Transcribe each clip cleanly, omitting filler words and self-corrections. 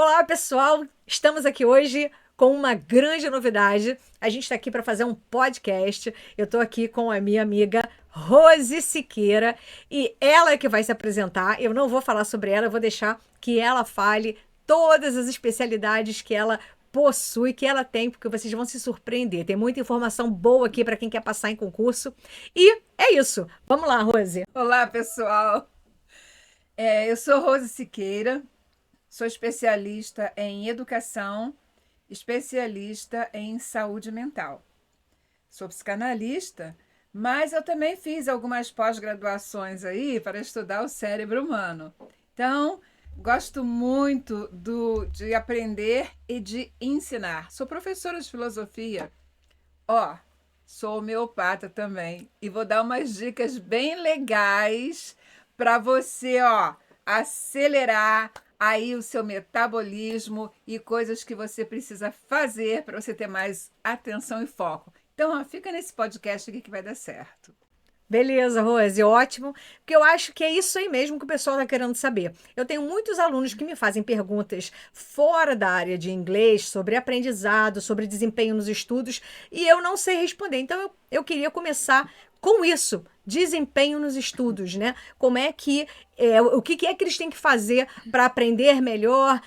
Olá, pessoal! Estamos aqui hoje com uma grande novidade. A gente está aqui para fazer um podcast. Eu estou aqui com a minha amiga Rose Siqueira e ela é que vai se apresentar. Eu não vou falar sobre ela, eu vou deixar que ela fale todas as especialidades que ela possui, que ela tem, porque vocês vão se surpreender. Tem muita informação boa aqui para quem quer passar em concurso. E é isso. Vamos lá, Rose. Olá, pessoal. Eu sou Rose Siqueira, sou especialista em educação, especialista em saúde mental. Sou psicanalista, mas eu também fiz algumas pós-graduações aí para estudar o cérebro humano. Então, gosto muito de aprender e de ensinar. Sou professora de filosofia. Ó, sou homeopata também e vou dar umas dicas bem legais para você, ó, acelerar aí o seu metabolismo e coisas que você precisa fazer para você ter mais atenção e foco. Então, ó, fica nesse podcast aqui que vai dar certo. Beleza, Rose, ótimo, porque eu acho que é isso aí mesmo que o pessoal está querendo saber. Eu tenho muitos alunos que me fazem perguntas fora da área de inglês, sobre aprendizado, sobre desempenho nos estudos, e eu não sei responder. Então, eu queria começar com isso, desempenho nos estudos, né? Como é que, o que é que eles têm que fazer para aprender melhor,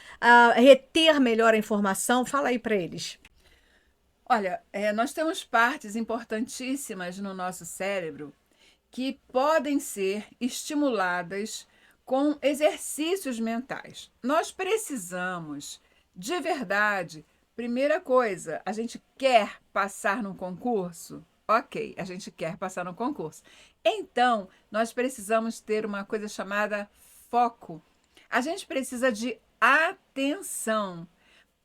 reter melhor a informação? Fala aí para eles. Olha, nós temos partes importantíssimas no nosso cérebro que podem ser estimuladas com exercícios mentais. Nós precisamos, de verdade, primeira coisa, a gente quer passar num concurso? Ok, a gente quer passar no concurso. Então, nós precisamos ter uma coisa chamada foco. A gente precisa de atenção.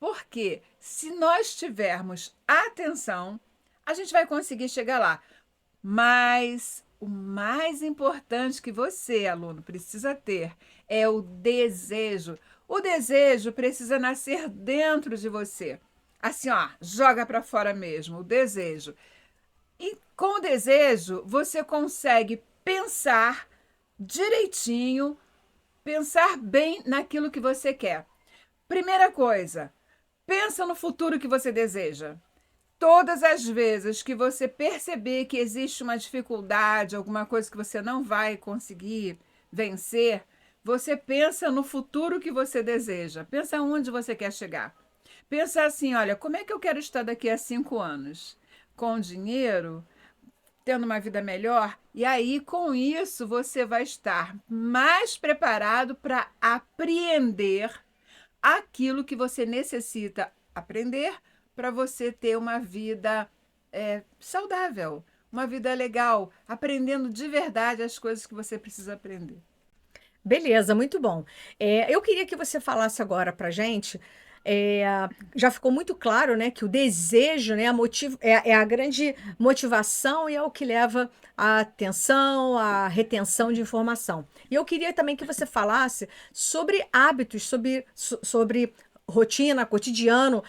Porque se nós tivermos atenção, a gente vai conseguir chegar lá. Mas o mais importante que você, aluno, precisa ter é o desejo. O desejo precisa nascer dentro de você. Assim, ó, joga para fora mesmo, o desejo. E com o desejo, você consegue pensar direitinho, pensar bem naquilo que você quer. Primeira coisa, pensa no futuro que você deseja. Todas as vezes que você perceber que existe uma dificuldade, alguma coisa que você não vai conseguir vencer, você pensa no futuro que você deseja. Pensa onde você quer chegar. Pensa assim, olha, como é que eu quero estar daqui a 5 anos? Com dinheiro, tendo uma vida melhor? E aí, com isso, você vai estar mais preparado para apreender aquilo que você necessita aprender para você ter uma vida saudável, uma vida legal, aprendendo de verdade as coisas que você precisa aprender. Beleza, muito bom. Eu queria que você falasse agora para gente. é, Já ficou muito claro, né, que o desejo, né, é a grande motivação e é o que leva à atenção, à retenção de informação. E eu queria também que você falasse sobre hábitos, sobre rotina, cotidiano,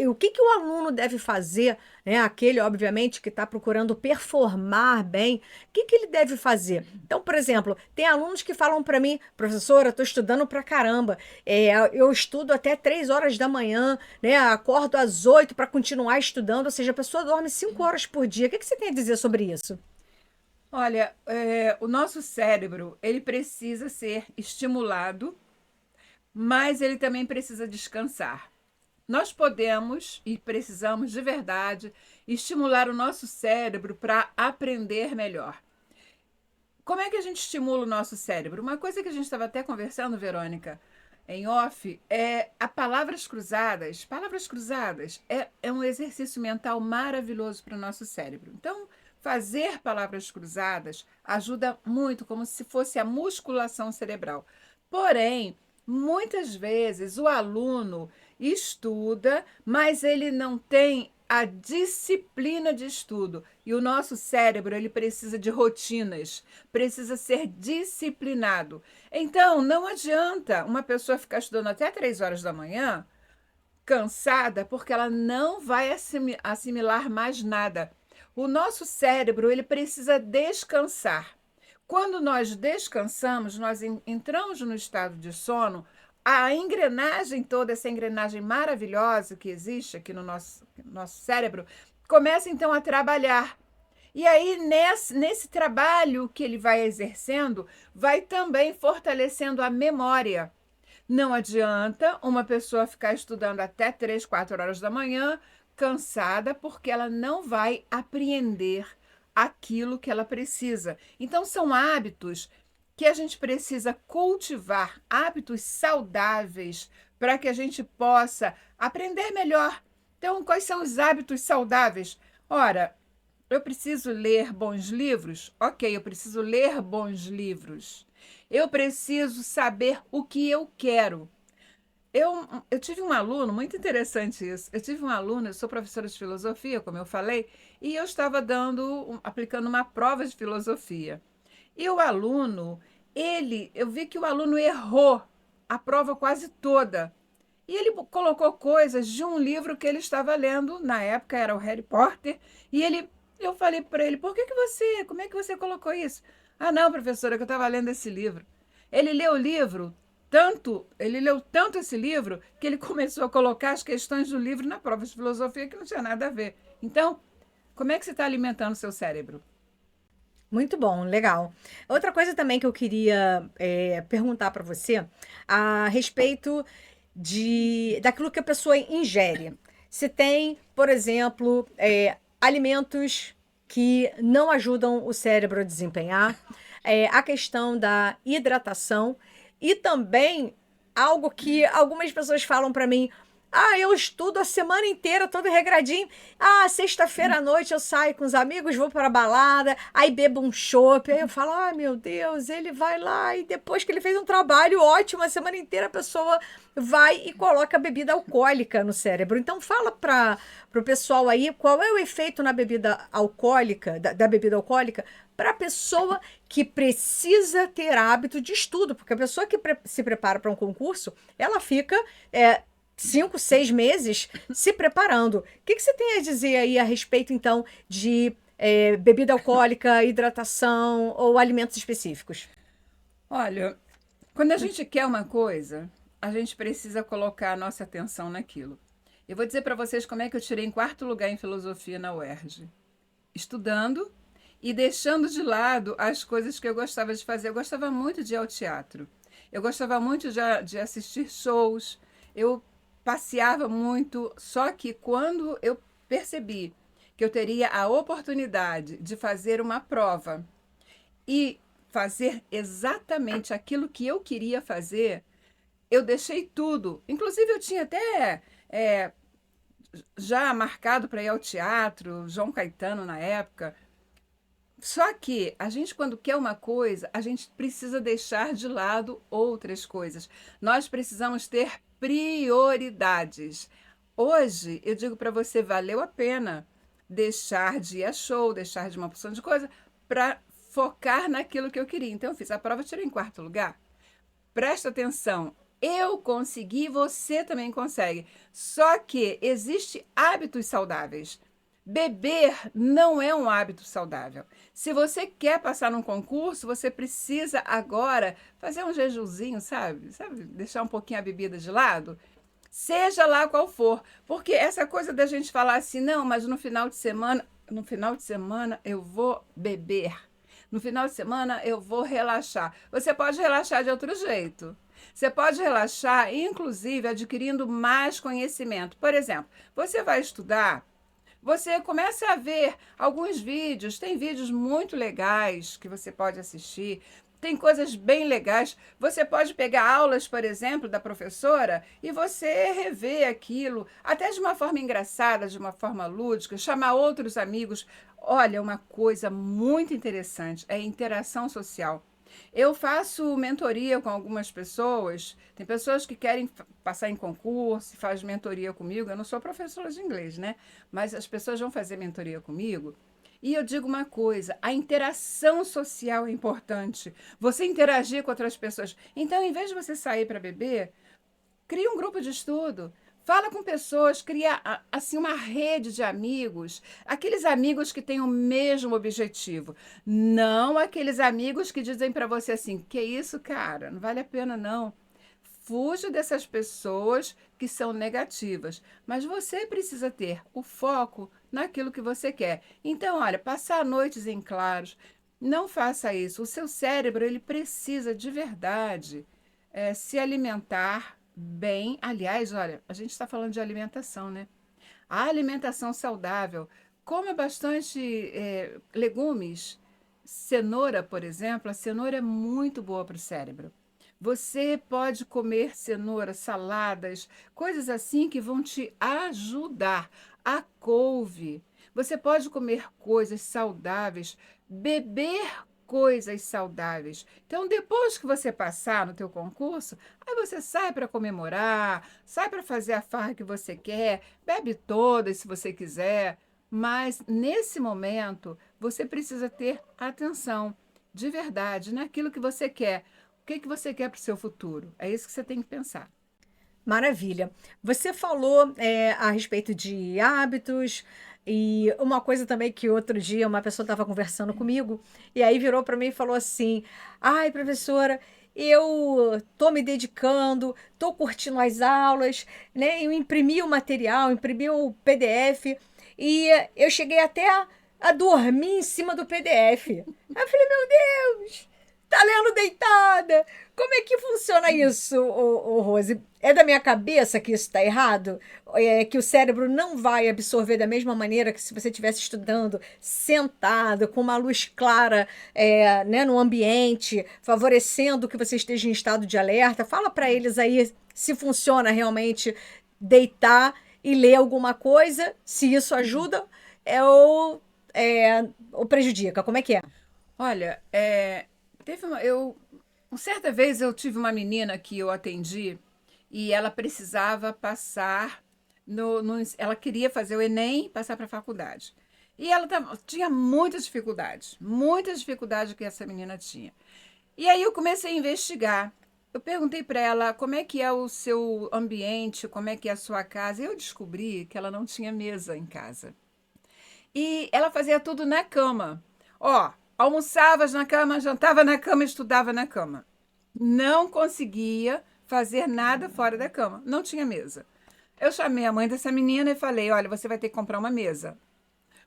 o que o aluno deve fazer, né? Aquele, obviamente, que está procurando performar bem, que ele deve fazer? Então, por exemplo, tem alunos que falam para mim, professora, estou estudando para caramba, eu estudo até 3 horas da manhã, né? Acordo às 8 para continuar estudando, ou seja, a pessoa dorme 5 horas por dia. O que você tem a dizer sobre isso? Olha, o nosso cérebro ele precisa ser estimulado, mas ele também precisa descansar. Nós podemos e precisamos de verdade estimular o nosso cérebro para aprender melhor. Como é que a gente estimula o nosso cérebro? Uma coisa que a gente estava até conversando, Verônica, em off, é a palavras cruzadas. Palavras cruzadas é um exercício mental maravilhoso para o nosso cérebro. Então, fazer palavras cruzadas ajuda muito, como se fosse a musculação cerebral. Porém, muitas vezes o aluno estuda, mas ele não tem a disciplina de estudo. E o nosso cérebro, ele precisa de rotinas, precisa ser disciplinado. Então, não adianta uma pessoa ficar estudando até 3 horas da manhã, cansada, porque ela não vai assimilar mais nada. O nosso cérebro, ele precisa descansar. Quando nós descansamos, nós entramos no estado de sono a engrenagem toda, essa engrenagem maravilhosa que existe aqui no nosso cérebro, começa então a trabalhar. E aí, nesse trabalho que ele vai exercendo, vai também fortalecendo a memória. Não adianta uma pessoa ficar estudando até 3, 4 horas da manhã, cansada, porque ela não vai apreender aquilo que ela precisa. Então, são hábitos que a gente precisa cultivar, hábitos saudáveis, para que a gente possa aprender melhor. Então, quais são os hábitos saudáveis? Ora, eu preciso ler bons livros? Ok, eu preciso ler bons livros. Eu preciso saber o que eu quero. Eu tive um aluno, muito interessante isso. Eu tive um aluno, eu sou professora de filosofia, como eu falei, e eu estava aplicando uma prova de filosofia. E o aluno, eu vi que o aluno errou a prova quase toda. E ele colocou coisas de um livro que ele estava lendo, na época era o Harry Potter, e eu falei para ele, como é que você colocou isso? Ah, não, professora, que eu estava lendo esse livro. Ele leu o livro ele leu tanto esse livro que ele começou a colocar as questões do livro na prova de filosofia que não tinha nada a ver. Então, como é que você está alimentando o seu cérebro? Muito bom, legal. Outra coisa também que eu queria perguntar para você a respeito daquilo que a pessoa ingere. Se tem, por exemplo, alimentos que não ajudam o cérebro a desempenhar, a questão da hidratação e também algo que algumas pessoas falam para mim. Ah, eu estudo a semana inteira, todo regradinho. Ah, sexta-feira à noite eu saio com os amigos, vou para a balada, aí bebo um chopp. Aí eu falo, ah, meu Deus, ele vai lá e depois que ele fez um trabalho ótimo, a semana inteira a pessoa vai e coloca bebida alcoólica no cérebro. Então fala para o pessoal aí qual é o efeito na bebida alcoólica, da bebida alcoólica, para a pessoa que precisa ter hábito de estudo, porque a pessoa que se prepara para um concurso, ela fica 5, 6 meses se preparando. O que você tem a dizer aí a respeito, então, de bebida alcoólica, hidratação ou alimentos específicos? Olha, quando a gente quer uma coisa, a gente precisa colocar a nossa atenção naquilo. Eu vou dizer para vocês como é que eu tirei em quarto lugar em filosofia na UERJ. Estudando e deixando de lado as coisas que eu gostava de fazer. Eu gostava muito de ir ao teatro. Eu gostava muito de assistir shows. Eu passeava muito, só que quando eu percebi que eu teria a oportunidade de fazer uma prova e fazer exatamente aquilo que eu queria fazer, eu deixei tudo. Inclusive, eu tinha até já marcado para ir ao teatro, João Caetano na época. Só que a gente, quando quer uma coisa, a gente precisa deixar de lado outras coisas. Nós precisamos ter prioridades. Hoje, eu digo para você, valeu a pena deixar de ir a show, deixar de uma porção de coisa, para focar naquilo que eu queria. Então, eu fiz a prova, tirei em quarto lugar. Presta atenção, eu consegui, você também consegue. Só que existe hábitos saudáveis. Beber não é um hábito saudável. Se você quer passar num concurso, você precisa agora fazer um jejuzinho, sabe? Sabe, deixar um pouquinho a bebida de lado. Seja lá qual for, porque essa coisa da gente falar assim, não, mas no final de semana eu vou beber. No final de semana eu vou relaxar. Você pode relaxar de outro jeito. Você pode relaxar, inclusive, adquirindo mais conhecimento. Por exemplo, você vai estudar, você começa a ver alguns vídeos, tem vídeos muito legais que você pode assistir, tem coisas bem legais. Você pode pegar aulas, por exemplo, da professora e você rever aquilo, até de uma forma engraçada, de uma forma lúdica, chamar outros amigos. Olha, uma coisa muito interessante é a interação social. Eu faço mentoria com algumas pessoas. Tem pessoas que querem passar em concurso, faz mentoria comigo. Eu não sou professora de inglês, né? Mas as pessoas vão fazer mentoria comigo. E eu digo uma coisa: a interação social é importante. Você interagir com outras pessoas. Então, em vez de você sair para beber, cria um grupo de estudo. Fala com pessoas, cria assim uma rede de amigos, aqueles amigos que têm o mesmo objetivo, não aqueles amigos que dizem para você assim, que isso, cara, não vale a pena não. fuja dessas pessoas que são negativas, mas você precisa ter o foco naquilo que você quer. Então, olha, passar noites em claros, não faça isso. O seu cérebro, ele precisa de verdade se alimentar bem. Aliás, olha, a gente está falando de alimentação, né? A alimentação saudável, coma bastante legumes. Cenoura, por exemplo, a cenoura é muito boa para o cérebro. Você pode comer cenoura, saladas, coisas assim que vão te ajudar. A couve. Você pode comer coisas saudáveis, beber coisas saudáveis. Então, depois que você passar no teu concurso, aí você sai para comemorar, sai para fazer a farra que você quer, bebe todas se você quiser, mas nesse momento você precisa ter atenção de verdade naquilo que você quer. O que que você quer para o seu futuro? É isso que você tem que pensar. Maravilha. Você falou, a respeito de hábitos e uma coisa também que outro dia uma pessoa estava conversando comigo e aí virou para mim e falou assim: "Ai, professora, eu tô me dedicando, tô curtindo as aulas, né? Eu imprimi o material, imprimi o PDF e eu cheguei até a dormir em cima do PDF." Aí eu falei: "Meu Deus, tá lendo deitada? Como é que funciona isso, Rose? É da minha cabeça que isso está errado? É que o cérebro não vai absorver da mesma maneira que se você estivesse estudando sentado, com uma luz clara, né, no ambiente, favorecendo que você esteja em estado de alerta? Fala para eles aí se funciona realmente deitar e ler alguma coisa, se isso ajuda ou prejudica. Como é que é?" Olha, teve uma certa vez eu tive uma menina que eu atendi e ela precisava passar ela queria fazer o Enem e passar para a faculdade. E ela tinha muitas dificuldades que essa menina tinha. E aí eu comecei a investigar. Eu perguntei para ela como é que é o seu ambiente, como é que é a sua casa. E eu descobri que ela não tinha mesa em casa. E ela fazia tudo na cama. Ó, almoçava na cama, jantava na cama, estudava na cama. Não conseguia fazer nada fora da cama. Não tinha mesa. Eu chamei a mãe dessa menina e falei: olha, você vai ter que comprar uma mesa.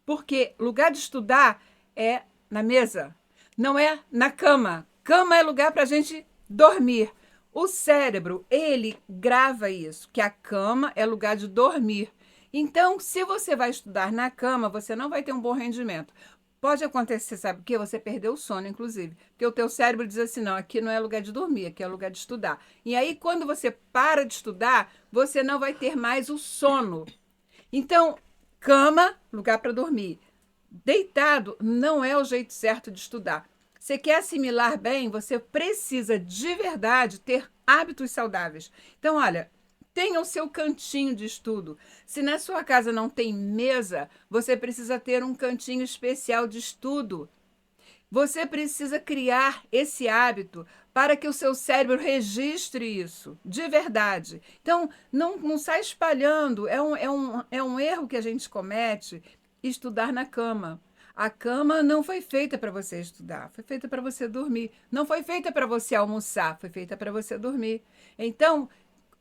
Porque lugar de estudar é na mesa, não é na cama. Cama é lugar para a gente dormir. O cérebro, ele grava isso, que a cama é lugar de dormir. Então, se você vai estudar na cama, você não vai ter um bom rendimento. Pode acontecer, sabe o quê? Você perdeu o sono, inclusive. Porque o teu cérebro diz assim, não, aqui não é lugar de dormir, aqui é lugar de estudar. E aí, quando você para de estudar, você não vai ter mais o sono. Então, cama, lugar para dormir. Deitado não é o jeito certo de estudar. Você quer assimilar bem, você precisa de verdade ter hábitos saudáveis. Então, olha, tenha o seu cantinho de estudo. Se na sua casa não tem mesa, você precisa ter um cantinho especial de estudo. Você precisa criar esse hábito para que o seu cérebro registre isso, de verdade. Então, não sai espalhando. É um erro que a gente comete estudar na cama. A cama não foi feita para você estudar, foi feita para você dormir. Não foi feita para você almoçar, foi feita para você dormir. Então,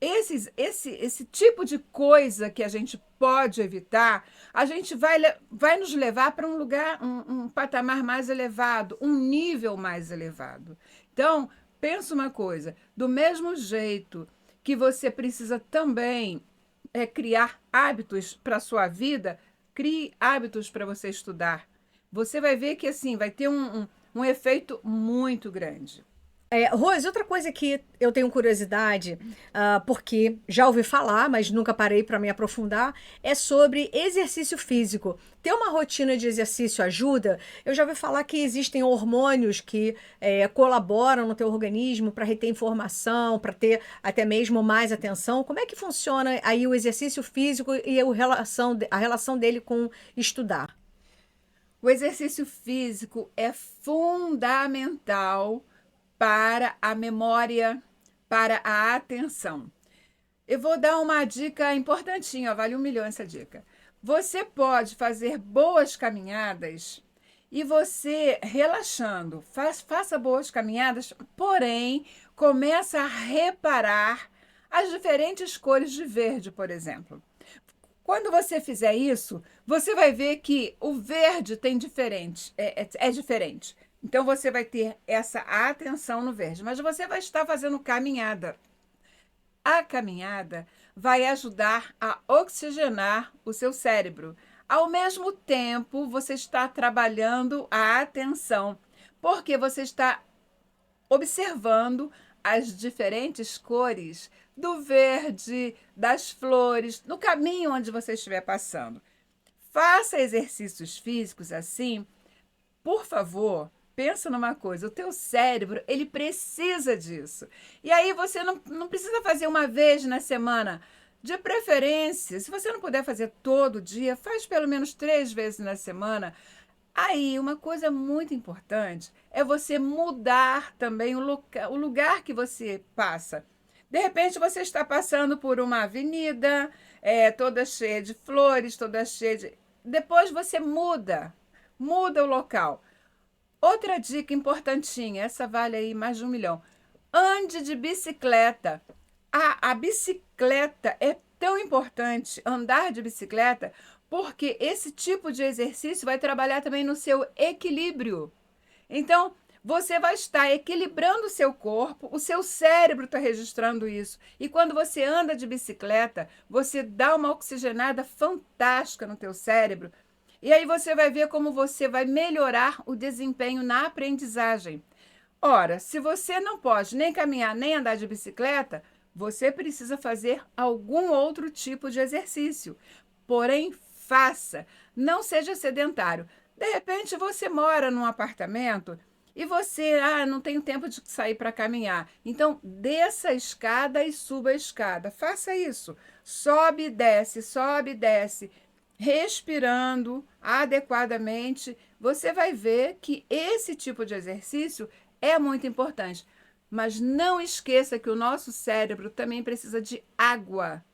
esse tipo de coisa que a gente pode evitar, a gente vai nos levar para um lugar, um patamar mais elevado, um nível mais elevado. Então, pensa uma coisa, do mesmo jeito que você precisa também criar hábitos para a sua vida, crie hábitos para você estudar. Você vai ver que assim vai ter um efeito muito grande. Rose, outra coisa que eu tenho curiosidade, porque já ouvi falar, mas nunca parei para me aprofundar, é sobre exercício físico. Ter uma rotina de exercício ajuda? Eu já ouvi falar que existem hormônios que colaboram no teu organismo para reter informação, para ter até mesmo mais atenção. Como é que funciona aí o exercício físico e a relação dele com estudar? O exercício físico é fundamental para a memória, para a atenção. Eu vou dar uma dica importantinha, ó, vale 1 milhão essa dica. Você pode fazer boas caminhadas e você relaxando, faça boas caminhadas, porém Começa a reparar as diferentes cores de verde, por exemplo. Quando você fizer isso, você vai ver que o verde tem é diferente. Então você vai ter essa atenção no verde, mas você vai estar fazendo caminhada. A caminhada vai ajudar a oxigenar o seu cérebro. Ao mesmo tempo, você está trabalhando a atenção, porque você está observando as diferentes cores do verde, das flores, no caminho onde você estiver passando. Faça exercícios físicos assim, por favor. Pensa numa coisa, o teu cérebro, ele precisa disso. E aí você não precisa fazer uma vez na semana. De preferência, se você não puder fazer todo dia, faz pelo menos 3 vezes na semana. Aí, uma coisa muito importante é você mudar também o lugar que você passa. De repente, você está passando por uma avenida, toda cheia de flores, toda cheia de. Depois você muda o local. Outra dica importantinha, essa vale aí mais de 1 milhão. Ande de bicicleta. A bicicleta é tão importante, andar de bicicleta, porque esse tipo de exercício vai trabalhar também no seu equilíbrio. Então, você vai estar equilibrando o seu corpo, o seu cérebro está registrando isso. E quando você anda de bicicleta, você dá uma oxigenada fantástica no teu cérebro. E aí você vai ver como você vai melhorar o desempenho na aprendizagem. Ora, se você não pode nem caminhar nem andar de bicicleta, você precisa fazer algum outro tipo de exercício. Porém, faça, não seja sedentário. De repente, você mora num apartamento e você, não tenho tempo de sair para caminhar. Então, desça a escada e suba a escada. Faça isso. Sobe e desce, respirando adequadamente. Você vai ver que esse tipo de exercício é muito importante. Mas não esqueça que o nosso cérebro também precisa de água.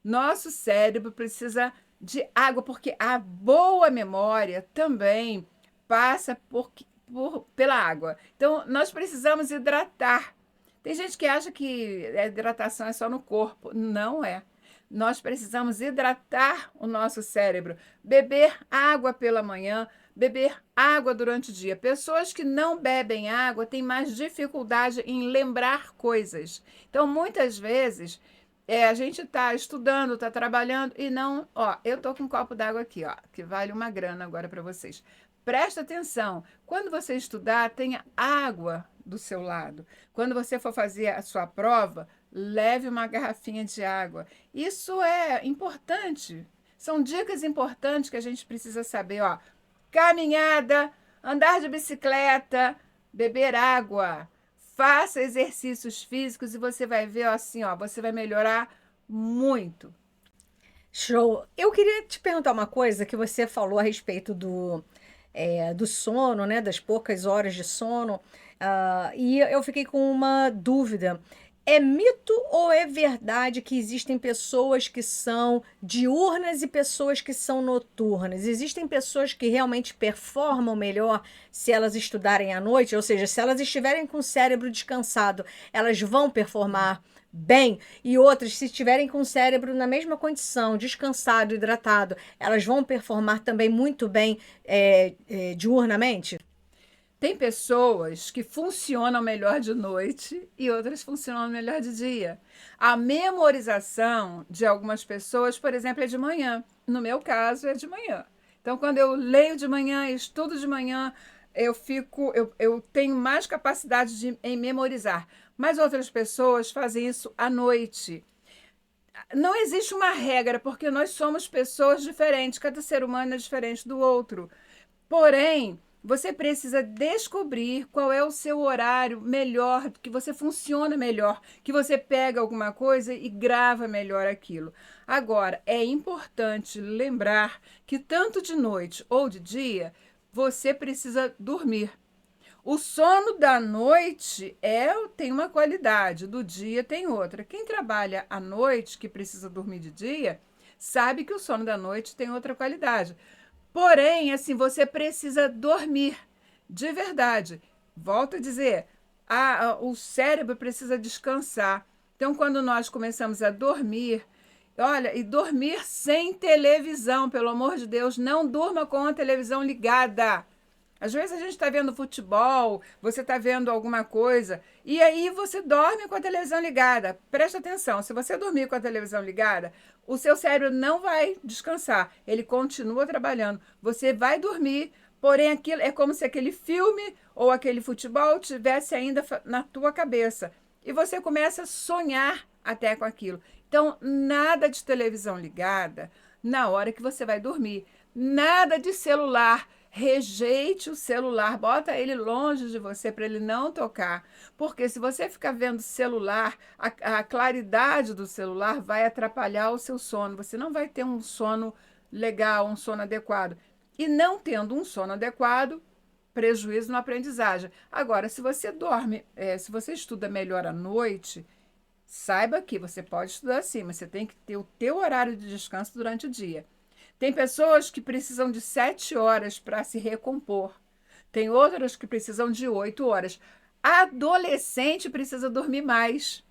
Nosso cérebro precisa de água, porque a boa memória também passa pela água. Então, nós precisamos hidratar. Tem gente que acha que a hidratação é só no corpo. Não é. Nós precisamos hidratar o nosso cérebro, beber água pela manhã, beber água durante o dia. Pessoas que não bebem água têm mais dificuldade em lembrar coisas. Então, muitas vezes, a gente está estudando, está trabalhando e não. Ó, eu tô com um copo d'água aqui, ó, que vale uma grana agora para vocês. Presta atenção. Quando você estudar, tenha água do seu lado. Quando você for fazer a sua prova, leve uma garrafinha de água. Isso é importante. São dicas importantes que a gente precisa saber, ó. Caminhada, andar de bicicleta, beber água. Faça exercícios físicos e você vai ver assim, ó, você vai melhorar muito. Show. Eu queria te perguntar uma coisa que você falou a respeito do sono, né? Das poucas horas de sono. E eu fiquei com uma dúvida. É mito ou é verdade que existem pessoas que são diurnas e pessoas que são noturnas? Existem pessoas que realmente performam melhor se elas estudarem à noite? Ou seja, se elas estiverem com o cérebro descansado, elas vão performar bem, e outras, se estiverem com o cérebro na mesma condição, descansado, hidratado, elas vão performar também muito bem diurnamente? Tem pessoas que funcionam melhor de noite e outras funcionam melhor de dia. A memorização de algumas pessoas, por exemplo, é de manhã. No meu caso, é de manhã. Então, quando eu leio de manhã, estudo de manhã, eu tenho mais capacidade em memorizar. Mas outras pessoas fazem isso à noite. Não existe uma regra, porque nós somos pessoas diferentes, cada ser humano é diferente do outro. Porém, você precisa descobrir qual é o seu horário melhor, que você funciona melhor, que você pega alguma coisa e grava melhor aquilo. Agora, é importante lembrar que tanto de noite ou de dia, você precisa dormir. O sono da noite tem uma qualidade, do dia tem outra. Quem trabalha à noite, que precisa dormir de dia, sabe que o sono da noite tem outra qualidade. Porém, assim, você precisa dormir de verdade. Volto a dizer, o cérebro precisa descansar. Então, quando nós começamos a dormir, olha, e dormir sem televisão, pelo amor de Deus, não durma com a televisão ligada. Às vezes a gente está vendo futebol, você está vendo alguma coisa, e aí você dorme com a televisão ligada. Presta atenção, se você dormir com a televisão ligada, o seu cérebro não vai descansar, ele continua trabalhando. Você vai dormir, porém aquilo é como se aquele filme ou aquele futebol tivesse ainda na tua cabeça. E você começa a sonhar até com aquilo. Então, nada de televisão ligada na hora que você vai dormir. Nada de celular. Rejeite o celular, bota ele longe de você para ele não tocar. Porque se você ficar vendo celular, a claridade do celular vai atrapalhar o seu sono. Você não vai ter um sono legal, um sono adequado. E não tendo um sono adequado, prejuízo na aprendizagem. Agora, se você dorme, se você estuda melhor à noite, saiba que você pode estudar assim, mas você tem que ter o teu horário de descanso durante o dia. Tem pessoas que precisam de 7 horas para se recompor. Tem outras que precisam de 8 horas. Adolescente precisa dormir mais.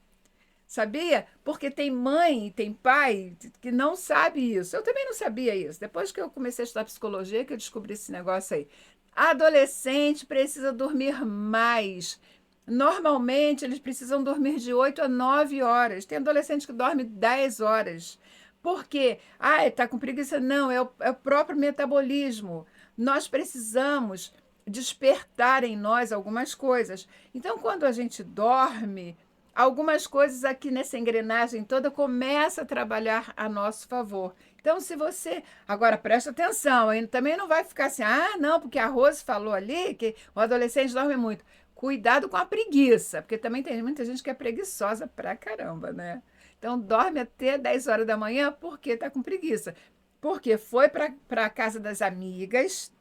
Sabia? Porque tem mãe e tem pai que não sabe isso. Eu também não sabia isso. Depois que eu comecei a estudar psicologia, que eu descobri esse negócio aí. Adolescente precisa dormir mais. Normalmente, eles precisam dormir de 8 a 9 horas. Tem adolescente que dorme 10 horas. Por quê? Ah, está com preguiça? Não, é o próprio metabolismo. Nós precisamos despertar em nós algumas coisas. Então, quando a gente dorme, algumas coisas aqui nessa engrenagem toda começa a trabalhar a nosso favor. Então, se você. Agora, presta atenção, hein? Também não vai ficar assim, ah, não, porque a Rose falou ali que o adolescente dorme muito. Cuidado com a preguiça, porque também tem muita gente que é preguiçosa pra caramba, né? Então, dorme até 10 horas da manhã porque tá com preguiça. Porque foi para a casa das amigas,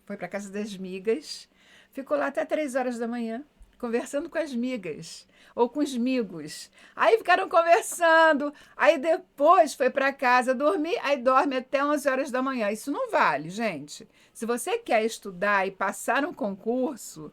foi para a casa das migas, ficou lá até 3 horas da manhã, conversando com as migas ou com os migos. Aí ficaram conversando, aí depois foi para casa dormir, aí dorme até 11 horas da manhã. Isso não vale, gente. Se você quer estudar e passar um concurso,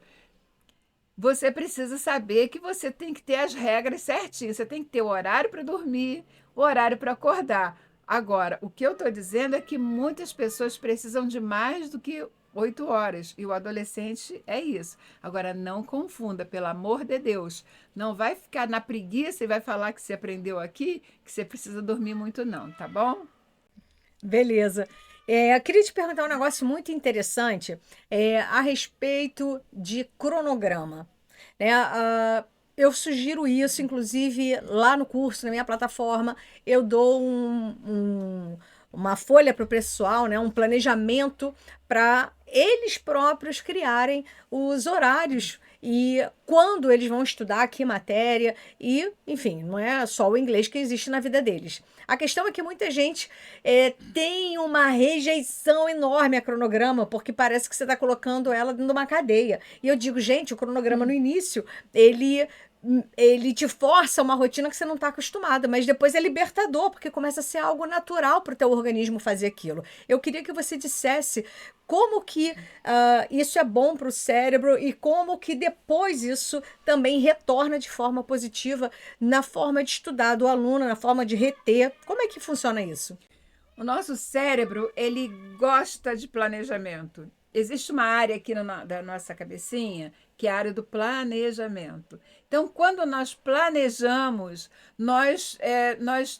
você precisa saber que você tem que ter as regras certinhas. Você tem que ter o horário para dormir, o horário para acordar. Agora, o que eu estou dizendo é que muitas pessoas precisam de mais do que 8 horas. E o adolescente é isso. Agora, não confunda, pelo amor de Deus. Não vai ficar na preguiça e vai falar que você aprendeu aqui, que você precisa dormir muito, não, tá bom? Beleza. Eu queria te perguntar um negócio muito interessante a respeito de cronograma, né? Eu sugiro isso, inclusive, lá no curso, na minha plataforma, eu dou uma folha para o pessoal, né? Um planejamento para eles próprios criarem os horários e quando eles vão estudar que matéria e, enfim, não é só o inglês que existe na vida deles. A questão é que muita gente tem uma rejeição enorme a cronograma, porque parece que você está colocando ela dentro de uma cadeia. E eu digo, gente, o cronograma no início, ele te força uma rotina que você não está acostumada, mas depois é libertador, porque começa a ser algo natural para o teu organismo fazer aquilo. Eu queria que você dissesse como que isso é bom para o cérebro e como que depois isso também retorna de forma positiva na forma de estudar do aluno, na forma de reter. Como é que funciona isso? O nosso cérebro, ele gosta de planejamento. Existe uma área aqui da nossa cabecinha que é a área do planejamento. Então, quando nós planejamos, nós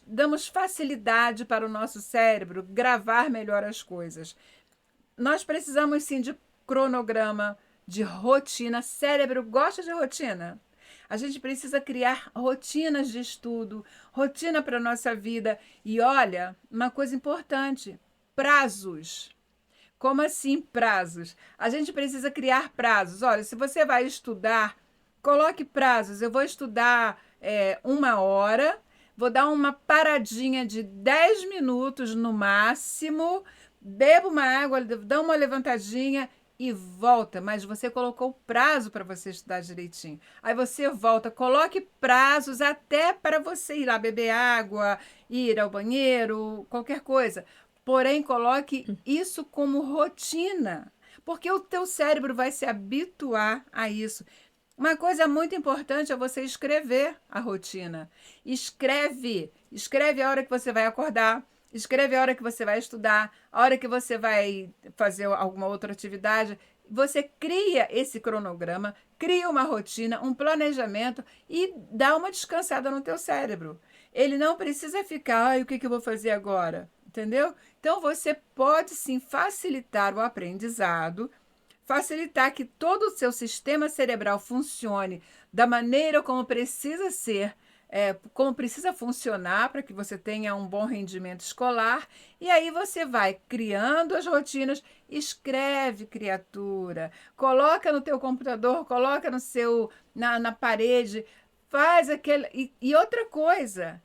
damos facilidade para o nosso cérebro gravar melhor as coisas. Nós precisamos sim de cronograma, de rotina. Cérebro gosta de rotina. A gente precisa criar rotinas de estudo, rotina para a nossa vida. E olha, uma coisa importante: prazos. Como assim prazos? A gente precisa criar prazos. Olha, se você vai estudar, coloque prazos. Eu vou estudar 1 hora, vou dar uma paradinha de 10 minutos no máximo, bebo uma água, dá uma levantadinha e volta. Mas você colocou prazo para você estudar direitinho. Aí você volta, coloque prazos até para você ir lá beber água, ir ao banheiro, qualquer coisa. Porém, coloque isso como rotina, porque o teu cérebro vai se habituar a isso. Uma coisa muito importante é você escrever a rotina. Escreve a hora que você vai acordar, escreve a hora que você vai estudar, a hora que você vai fazer alguma outra atividade. Você cria esse cronograma, cria uma rotina, um planejamento e dá uma descansada no teu cérebro. Ele não precisa ficar, ai, o que eu vou fazer agora? Entendeu? Então você pode sim facilitar o aprendizado, facilitar que todo o seu sistema cerebral funcione da maneira como precisa ser, como precisa funcionar para que você tenha um bom rendimento escolar. E aí você vai criando as rotinas, escreve, criatura, coloca no teu computador, coloca no seu na parede, faz aquele. E outra coisa,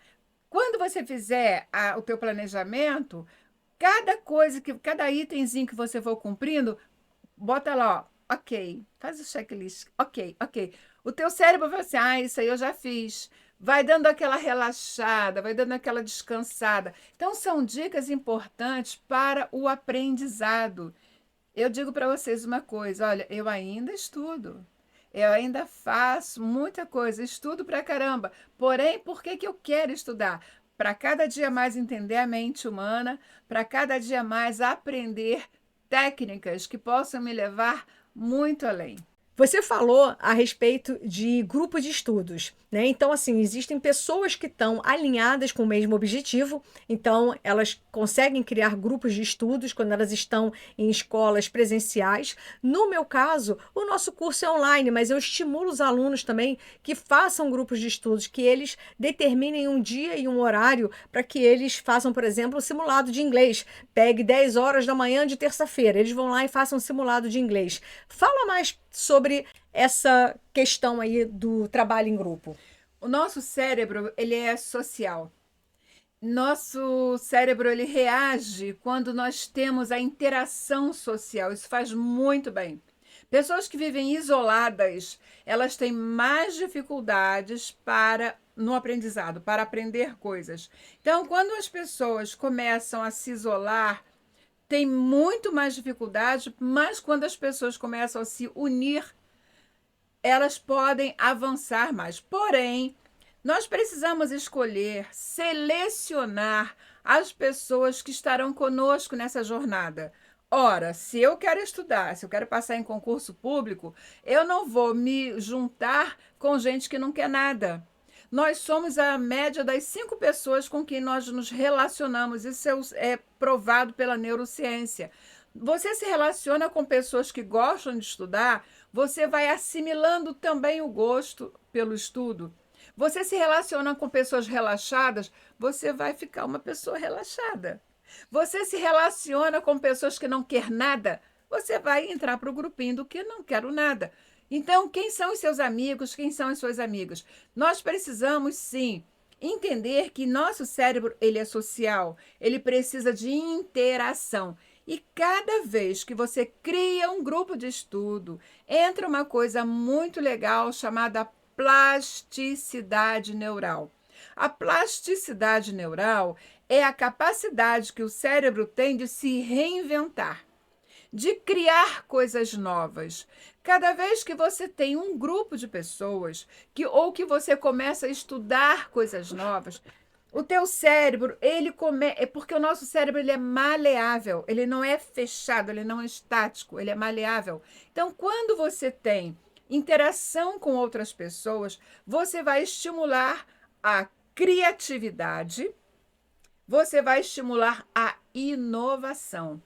quando você fizer o teu planejamento, cada coisa cada itemzinho que você for cumprindo, bota lá, ó, ok, faz o checklist, ok, ok. O teu cérebro vai assim, isso aí eu já fiz. Vai dando aquela relaxada, vai dando aquela descansada. Então, são dicas importantes para o aprendizado. Eu digo para vocês uma coisa, olha, eu ainda estudo. Eu ainda faço muita coisa, estudo pra caramba. Porém, por que que eu quero estudar? Para cada dia mais entender a mente humana, para cada dia mais aprender técnicas que possam me levar muito além. Você falou a respeito de grupo de estudos, né? Então, assim, existem pessoas que estão alinhadas com o mesmo objetivo, então elas conseguem criar grupos de estudos quando elas estão em escolas presenciais. No meu caso, o nosso curso é online, mas eu estimulo os alunos também que façam grupos de estudos, que eles determinem um dia e um horário para que eles façam, por exemplo, o simulado de inglês. Pegue 10 horas da manhã de terça-feira, eles vão lá e façam um simulado de inglês. Fala mais sobre essa questão aí do trabalho em grupo. O nosso cérebro, ele é social. Nosso cérebro, ele reage quando nós temos a interação social. Isso faz muito bem. Pessoas que vivem isoladas, elas têm mais dificuldades no aprendizado, para aprender coisas. Então, quando as pessoas começam a se isolar, tem muito mais dificuldade, mas quando as pessoas começam a se unir, elas podem avançar mais. Porém, nós precisamos escolher, selecionar as pessoas que estarão conosco nessa jornada. Ora, se eu quero estudar, se eu quero passar em concurso público, eu não vou me juntar com gente que não quer nada. Nós somos a média das 5 pessoas com quem nós nos relacionamos. Isso é provado pela neurociência. Você se relaciona com pessoas que gostam de estudar, você vai assimilando também o gosto pelo estudo. Você se relaciona com pessoas relaxadas, você vai ficar uma pessoa relaxada. Você se relaciona com pessoas que não quer nada, você vai entrar para o grupinho do que não quero nada. Então, quem são os seus amigos? Quem são as suas amigas? Nós precisamos, sim, entender que nosso cérebro ele é social, ele precisa de interação. E cada vez que você cria um grupo de estudo, entra uma coisa muito legal chamada plasticidade neural. A plasticidade neural é a capacidade que o cérebro tem de se reinventar, de criar coisas novas. Cada vez que você tem um grupo de pessoas ou que você começa a estudar coisas novas, o teu cérebro, é porque o nosso cérebro ele é maleável, ele não é fechado, ele não é estático, ele é maleável. Então, quando você tem interação com outras pessoas, você vai estimular a criatividade, você vai estimular a inovação.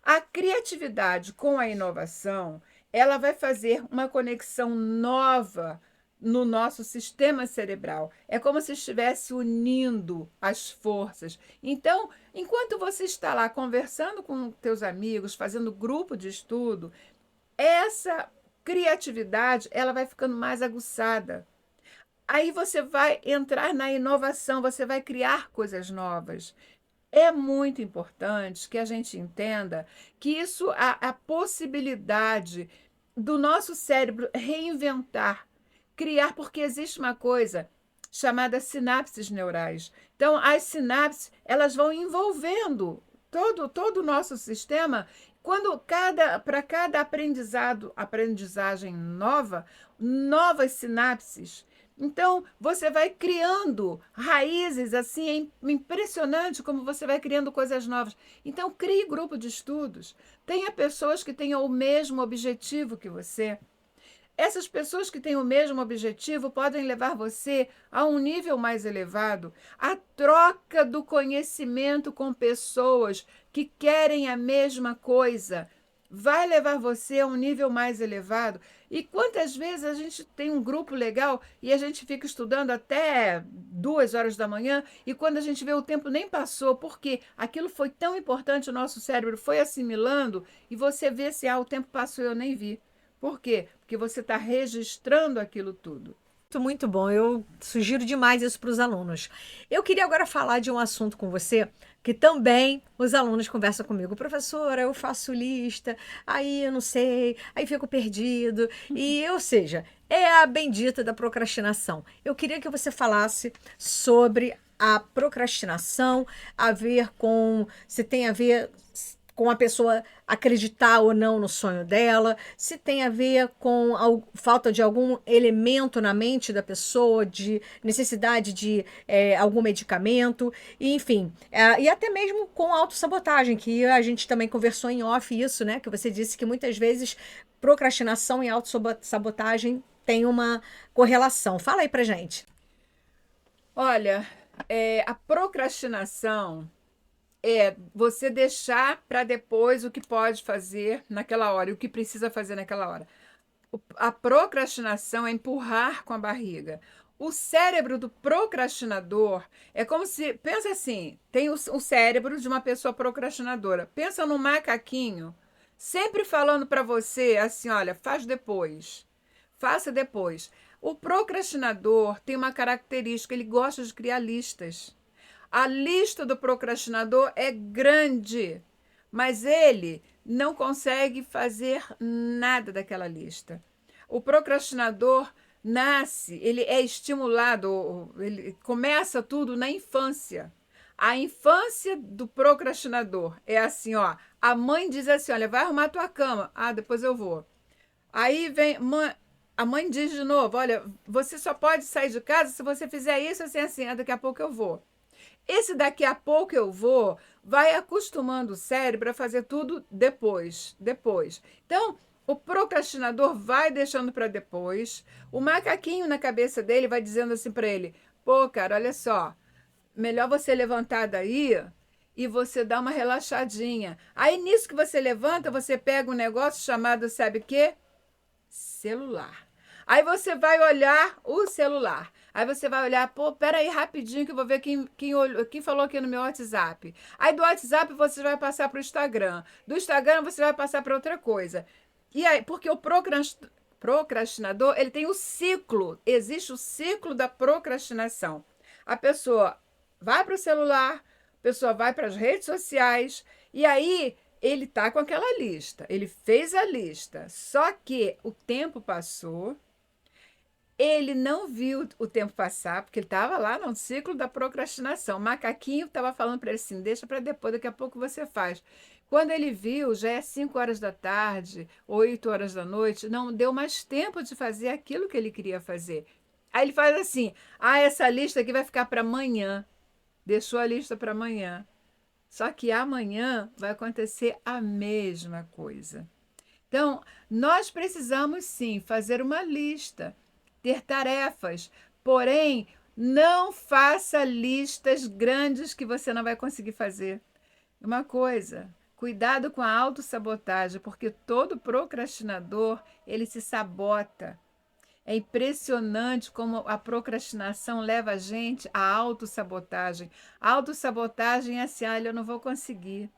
A criatividade com a inovação, ela vai fazer uma conexão nova no nosso sistema cerebral. É como se estivesse unindo as forças. Então, enquanto você está lá conversando com teus amigos, fazendo grupo de estudo, essa criatividade, ela vai ficando mais aguçada. Aí você vai entrar na inovação, você vai criar coisas novas. É muito importante que a gente entenda que isso, a possibilidade do nosso cérebro reinventar, criar, porque existe uma coisa chamada sinapses neurais. Então, as sinapses, elas vão envolvendo todo o nosso sistema para cada aprendizagem nova, novas sinapses. Então, você vai criando raízes, assim, é impressionante como você vai criando coisas novas. Então, crie grupo de estudos. Tenha pessoas que tenham o mesmo objetivo que você. Essas pessoas que têm o mesmo objetivo podem levar você a um nível mais elevado. A troca do conhecimento com pessoas que querem a mesma coisa vai levar você a um nível mais elevado. E quantas vezes a gente tem um grupo legal e a gente fica estudando até 2 horas da manhã e quando a gente vê o tempo nem passou, porque aquilo foi tão importante, o nosso cérebro foi assimilando e você vê se o tempo passou e eu nem vi. Por quê? Porque você está registrando aquilo tudo. Muito bom. Eu sugiro demais isso para os alunos. Eu queria agora falar de um assunto com você que também os alunos conversam comigo. Professora, eu faço lista, aí eu não sei, aí fico perdido. E, ou seja, é a bendita da procrastinação. Eu queria que você falasse sobre a procrastinação, a ver com, se tem a ver com a pessoa acreditar ou não no sonho dela, se tem a ver com falta de algum elemento na mente da pessoa, de necessidade de algum medicamento, e, enfim, e até mesmo com autossabotagem, que a gente também conversou em off isso, né? Que você disse que muitas vezes procrastinação e autossabotagem tem uma correlação. Fala aí pra gente. Olha, a procrastinação é você deixar para depois o que pode fazer naquela hora e o que precisa fazer naquela hora. A procrastinação é empurrar com a barriga. O cérebro do procrastinador é como se, pensa assim, tem o cérebro de uma pessoa procrastinadora. Pensa num macaquinho, sempre falando para você assim, olha, faz depois, faça depois. O procrastinador tem uma característica, ele gosta de criar listas. A lista do procrastinador é grande, mas ele não consegue fazer nada daquela lista. O procrastinador nasce, ele é estimulado, ele começa tudo na infância. A infância do procrastinador é assim, ó. A mãe diz assim, olha, vai arrumar tua cama. Ah, depois eu vou. Aí vem, a mãe diz de novo, olha, você só pode sair de casa se você fizer isso assim, assim. Ah, daqui a pouco eu vou. Esse daqui a pouco eu vou, vai acostumando o cérebro a fazer tudo depois, depois. Então, o procrastinador vai deixando para depois. O macaquinho na cabeça dele vai dizendo assim para ele: pô, cara, olha só, melhor você levantar daí e você dar uma relaxadinha. Aí, nisso que você levanta, você pega um negócio chamado, sabe o quê? Celular. Aí você vai olhar o celular. Aí você vai olhar, pô, peraí rapidinho que eu vou ver quem falou aqui no meu WhatsApp. Aí do WhatsApp você vai passar para o Instagram. Do Instagram você vai passar para outra coisa. E aí, porque o procrastinador, ele tem o ciclo. Existe o ciclo da procrastinação. A pessoa vai para o celular, a pessoa vai para as redes sociais, e aí ele tá com aquela lista. Ele fez a lista. Só que o tempo passou. Ele não viu o tempo passar, porque ele estava lá no ciclo da procrastinação. O macaquinho estava falando para ele assim: deixa para depois, daqui a pouco você faz. Quando ele viu, já é 5 horas da tarde, 8 horas da noite, não deu mais tempo de fazer aquilo que ele queria fazer. Aí ele faz assim: ah, essa lista aqui vai ficar para amanhã. Deixou a lista para amanhã. Só que amanhã vai acontecer a mesma coisa. Então, nós precisamos sim fazer uma lista, ter tarefas, porém, não faça listas grandes que você não vai conseguir fazer. Uma coisa, cuidado com a autossabotagem, porque todo procrastinador, ele se sabota. É impressionante como a procrastinação leva a gente à autossabotagem. A autossabotagem é assim, olha, eu não vou conseguir.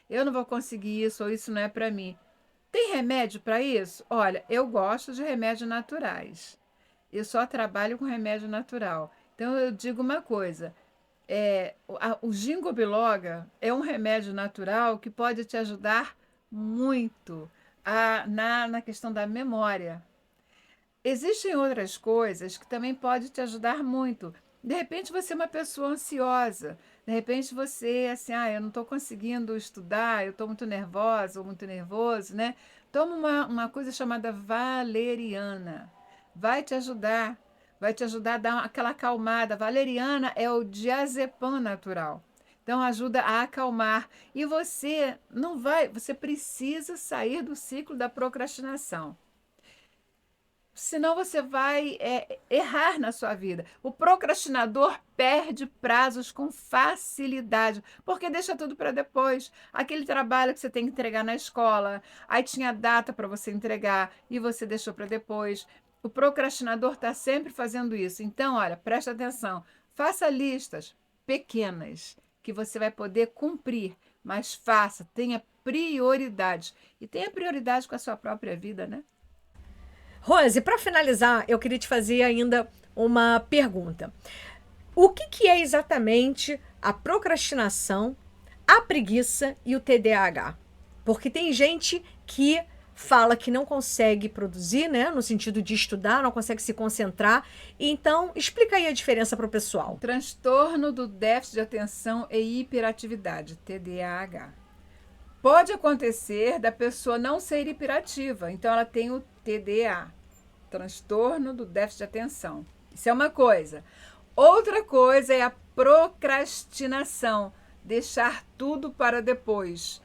Eu não vou conseguir isso, ou isso não é para mim. Tem remédio para isso? Olha, eu gosto de remédios naturais. Eu só trabalho com remédio natural. Então eu digo uma coisa: o ginkgo biloba é um remédio natural que pode te ajudar muito na questão da memória. Existem outras coisas que também podem te ajudar muito. De repente você é uma pessoa ansiosa. De repente você, assim, eu não estou conseguindo estudar, eu estou muito nervosa ou muito nervoso, né? Toma uma coisa chamada valeriana. Vai te ajudar, vai te ajudar a dar aquela acalmada. Valeriana é o diazepam natural. Então ajuda a acalmar. E você não vai, você precisa sair do ciclo da procrastinação. Senão você vai errar na sua vida. O procrastinador perde prazos com facilidade, porque deixa tudo para depois. Aquele trabalho que você tem que entregar na escola, aí tinha data para você entregar e você deixou para depois. O procrastinador está sempre fazendo isso. Então, olha, presta atenção. Faça listas pequenas que você vai poder cumprir, mas faça, tenha prioridades. E tenha prioridade com a sua própria vida, né? Rose, para finalizar, eu queria te fazer ainda uma pergunta. O que que é exatamente a procrastinação, a preguiça e o TDAH? Porque tem gente que fala que não consegue produzir, né, no sentido de estudar, não consegue se concentrar. Então, explica aí a diferença para o pessoal. Transtorno do déficit de atenção e hiperatividade, TDAH. Pode acontecer da pessoa não ser hiperativa, então ela tem o TDA, transtorno do déficit de atenção. Isso é uma coisa. Outra coisa é a procrastinação, deixar tudo para depois.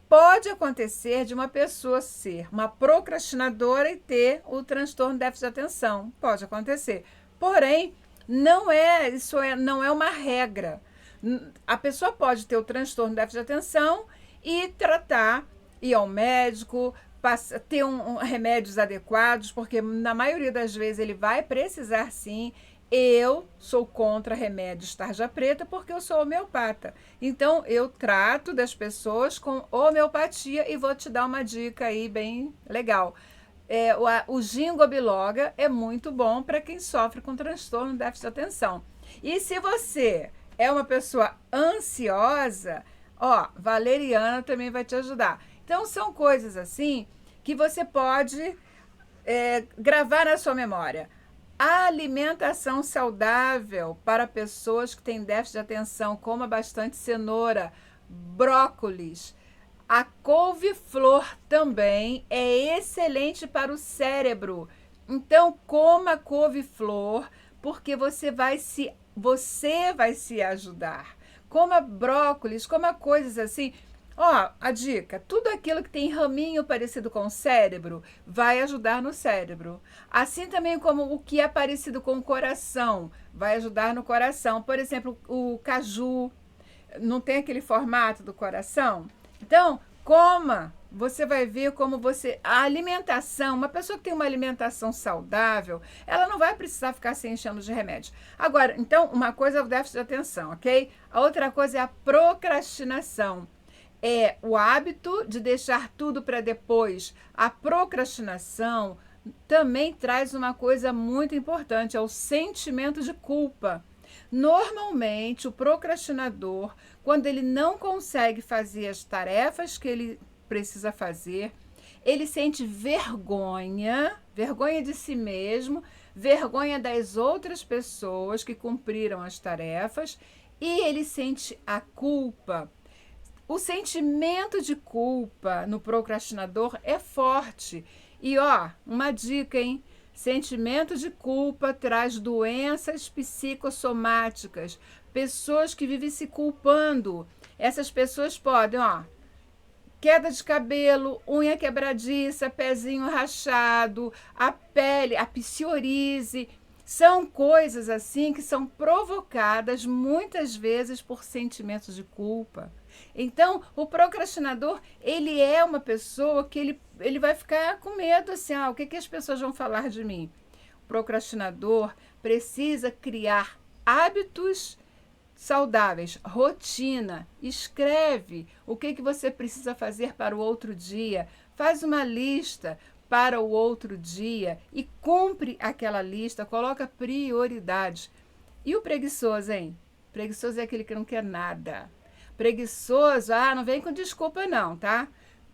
Pode acontecer de uma pessoa ser uma procrastinadora e ter o transtorno de déficit de atenção. Pode acontecer. Porém, não é uma regra. A pessoa pode ter o transtorno de déficit de atenção e tratar, ir ao médico, ter remédios adequados, porque na maioria das vezes ele vai precisar sim. Eu sou contra remédios tarja preta porque eu sou homeopata. Então, eu trato das pessoas com homeopatia e vou te dar uma dica aí bem legal. O ginkgo biloba é muito bom para quem sofre com transtorno de déficit de atenção. E se você é uma pessoa ansiosa, valeriana também vai te ajudar. Então, são coisas assim que você pode gravar na sua memória. A alimentação saudável para pessoas que têm déficit de atenção, coma bastante cenoura, brócolis. A couve-flor também é excelente para o cérebro. Então, coma couve-flor, porque você vai se ajudar. Coma brócolis, coma coisas assim. A dica, tudo aquilo que tem raminho parecido com o cérebro vai ajudar no cérebro. Assim também como o que é parecido com o coração, vai ajudar no coração. Por exemplo, o caju, não tem aquele formato do coração? Então, coma, você vai ver como a alimentação, uma pessoa que tem uma alimentação saudável, ela não vai precisar ficar se enchendo de remédio. Agora, então, uma coisa é o déficit de atenção, ok? A outra coisa é a procrastinação. É o hábito de deixar tudo para depois. A procrastinação também traz uma coisa muito importante, é o sentimento de culpa. Normalmente, o procrastinador, quando ele não consegue fazer as tarefas que ele precisa fazer, ele sente vergonha de si mesmo, vergonha das outras pessoas que cumpriram as tarefas e ele sente a culpa. O sentimento de culpa no procrastinador é forte. E uma dica, hein? Sentimento de culpa traz doenças psicossomáticas. Pessoas que vivem se culpando. Essas pessoas podem, queda de cabelo, unha quebradiça, pezinho rachado, a pele, a psoríase. São coisas assim que são provocadas muitas vezes por sentimentos de culpa. Então, o procrastinador, ele é uma pessoa que ele vai ficar com medo, assim, o que as pessoas vão falar de mim? O procrastinador precisa criar hábitos saudáveis, rotina, escreve o que você precisa fazer para o outro dia, faz uma lista para o outro dia e cumpre aquela lista, coloca prioridades. E o preguiçoso, hein? Preguiçoso é aquele que não quer nada. Preguiçoso, não vem com desculpa não, tá?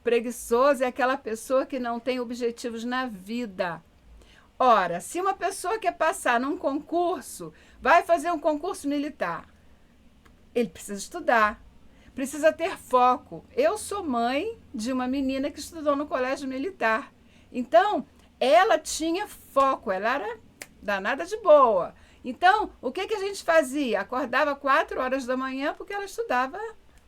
Preguiçoso é aquela pessoa que não tem objetivos na vida. Ora, se uma pessoa quer passar num concurso, vai fazer um concurso militar. Ele precisa estudar, precisa ter foco. Eu sou mãe de uma menina que estudou no colégio militar. Então, ela tinha foco, ela era danada de boa. Então, o que a gente fazia? Acordava 4 horas da manhã porque ela estudava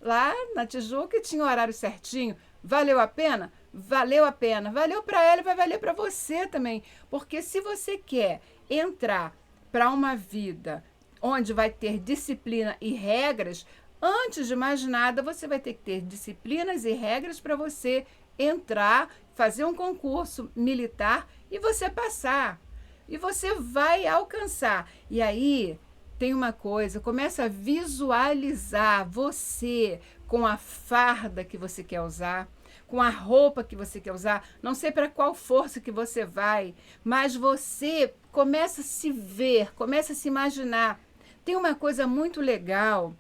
lá na Tijuca e tinha o horário certinho. Valeu a pena? Valeu a pena. Valeu para ela e vai valer para você também. Porque se você quer entrar para uma vida onde vai ter disciplina e regras, antes de mais nada, você vai ter que ter disciplinas e regras para você entrar, fazer um concurso militar e você passar. E você vai alcançar. E aí, tem uma coisa, começa a visualizar você com a farda que você quer usar, com a roupa que você quer usar. Não sei para qual força que você vai, mas você começa a se ver, começa a se imaginar. Tem uma coisa muito legal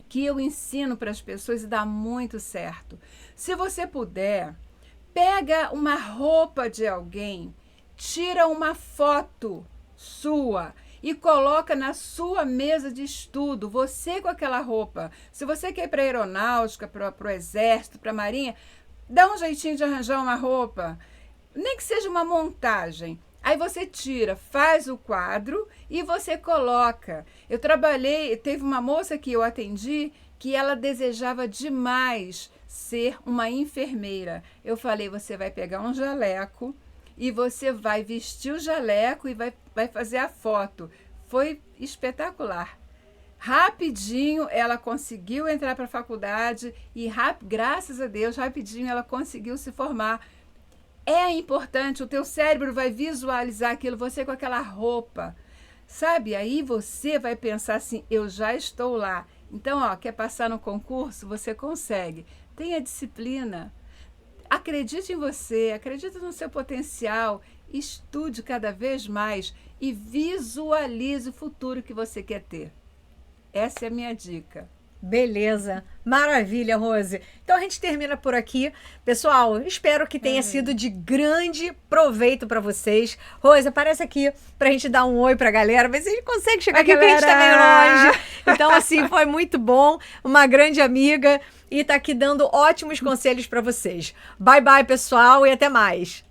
que eu ensino para as pessoas e dá muito certo. Se você puder, pega uma roupa de alguém, tira uma foto sua e coloca na sua mesa de estudo, você com aquela roupa. Se você quer ir para a aeronáutica, para o exército, para a marinha, dá um jeitinho de arranjar uma roupa, nem que seja uma montagem. Aí você tira, faz o quadro e você coloca. Eu trabalhei, teve uma moça que eu atendi que ela desejava demais ser uma enfermeira. Eu falei, você vai pegar um jaleco e você vai vestir o jaleco e vai fazer a foto. Foi espetacular. Rapidinho ela conseguiu entrar para a faculdade e, graças a Deus, rapidinho ela conseguiu se formar. É importante, o teu cérebro vai visualizar aquilo, você com aquela roupa, sabe? Aí você vai pensar assim, eu já estou lá. Então, quer passar no concurso? Você consegue. Tenha disciplina. Acredite em você, acredite no seu potencial, estude cada vez mais e visualize o futuro que você quer ter. Essa é a minha dica. Beleza, maravilha, Rose. Então a gente termina por aqui. Pessoal, espero que tenha sido de grande proveito para vocês. Rose, aparece aqui pra gente dar um oi pra galera, ver se a gente consegue chegar aqui, porque a gente tá meio longe. Então, assim, foi muito bom. Uma grande amiga e tá aqui dando ótimos conselhos para vocês. Bye, bye, pessoal, e até mais.